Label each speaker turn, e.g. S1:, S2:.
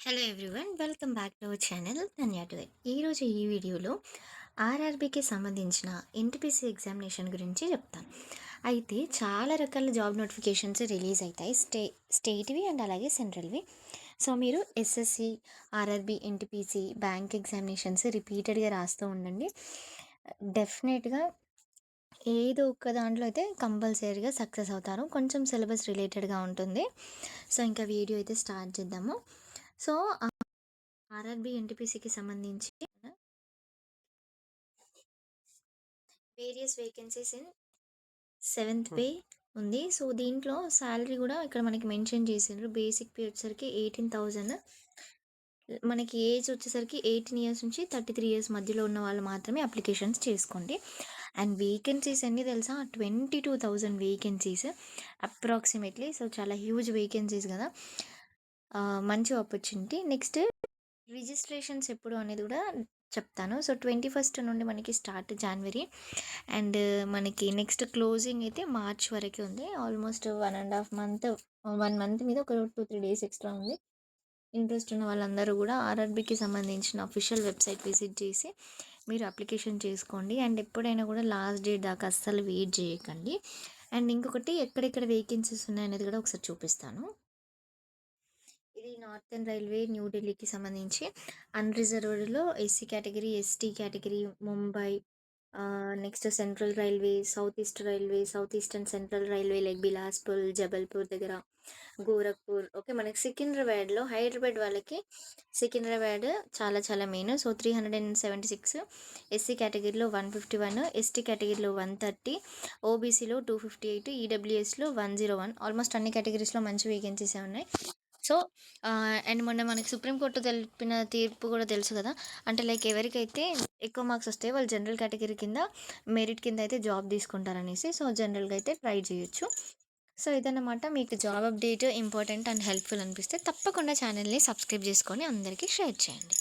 S1: Hello everyone, welcome back to our channel Dhanya today. ఈరోజు ఈ వీడియోలో ఆర్ఆర్బీకి సంబంధించిన ఎన్టీపీసీ ఎగ్జామినేషన్ గురించి చెప్తాను. అయితే చాలా రకాల జాబ్ నోటిఫికేషన్స్ రిలీజ్ అవుతాయి, స్టేట్వి అండ్ అలాగే సెంట్రల్వి. సో మీరు SSC, RRB, NTPC, bank examinations రిపీటెడ్గా రాస్తూ ఉండండి. డెఫినెట్గా ఏదో ఒక్క దాంట్లో అయితే కంపల్సరీగా సక్సెస్ అవుతారు. కొంచెం సిలబస్ రిలేటెడ్గా ఉంటుంది. సో ఇంకా వీడియో అయితే స్టార్ట్ చేద్దాము. సో ఆర్ఆర్బీ, ఎన్టీపీసీకి సంబంధించి various vacancies in seventh pay ఉంది. సో దీంట్లో శాలరీ కూడా ఇక్కడ మనకి మెన్షన్ చేసిండ్రు. బేసిక్ పే వచ్చేసరికి 18,000. మనకి ఏజ్ వచ్చేసరికి 18 ఇయర్స్ నుంచి 33 ఇయర్స్ మధ్యలో ఉన్న వాళ్ళు మాత్రమే అప్లికేషన్స్ చేసుకోండి. అండ్ వేకెన్సీస్ ఎన్ని తెలుసా? 22,000 వేకెన్సీస్ అప్రాక్సిమేట్లీ. సో చాలా హ్యూజ్ వేకెన్సీస్ కదా, మంచి ఆపర్చునిటీ. నెక్స్ట్ రిజిస్ట్రేషన్స్ ఎప్పుడు అనేది కూడా చెప్తాను. సో 21st నుండి మనకి స్టార్ట్ జనవరి, అండ్ మనకి నెక్స్ట్ క్లోజింగ్ అయితే మార్చ్ వరకు ఉంది. ఆల్మోస్ట్ 1.5 మంత్, 1 మంత్ మీద ఒక 2-3 డేస్ ఎక్స్ట్రా ఉంది. ఇంట్రెస్ట్ ఉన్న వాళ్ళందరూ కూడా ఆర్ఆర్బీకి సంబంధించిన అఫీషియల్ వెబ్సైట్ విజిట్ చేసి మీరు అప్లికేషన్ చేసుకోండి. అండ్ ఎప్పుడైనా కూడా లాస్ట్ డేట్ దాకా అస్సలు వెయిట్ చేయకండి. అండ్ ఇంకొకటి, ఎక్కడెక్కడ వేకెన్సీస్ ఉన్నాయనేది కూడా ఒకసారి చూపిస్తాను. ఇది నార్థన్ రైల్వే, న్యూఢిల్లీకి సంబంధించి అన్రిజర్వ్డ్లో SC category, ST category, Mumbai. Next central railway, south east railway, south eastern central railway like Bilaspur, Jabalpur దగ్గర, గోరఖ్పూర్. ఓకే, మనకి సికింద్రాబాద్లో, హైదరాబాద్ వాళ్ళకి సికింద్రాబాద్ చాలా చాలా మెయిన్. సో 376, ఎస్సీ కేటగిరీలో 151, ఎస్టీ కేటగిరీలో 130, ఓబీసీలో 258, ఈడబ్ల్యూఎస్లో 101. ఆల్మోస్ట్ అన్ని కేటగిరీస్లో మంచి వేకెన్సీస్ ఉన్నాయి. సో అండ్ మొన్న మనకి సుప్రీంకోర్టు తెలిపిన తీర్పు కూడా తెలుసు కదా, అంటే లైక్ ఎవరికైతే ఎక్కువ మార్క్స్ వస్తాయో వాళ్ళు జనరల్ కేటగిరీ కింద మెరిట్ కింద అయితే జాబ్ తీసుకుంటారనేసి. సో జనరల్గా అయితే ట్రై చేయొచ్చు. సో ఇదన్నమాట. మీకు job update important and helpful అనిపిస్తే తప్పకుండా ఛానల్ని సబ్స్క్రైబ్ చేసుకొని అందరికీ షేర్ చేయండి.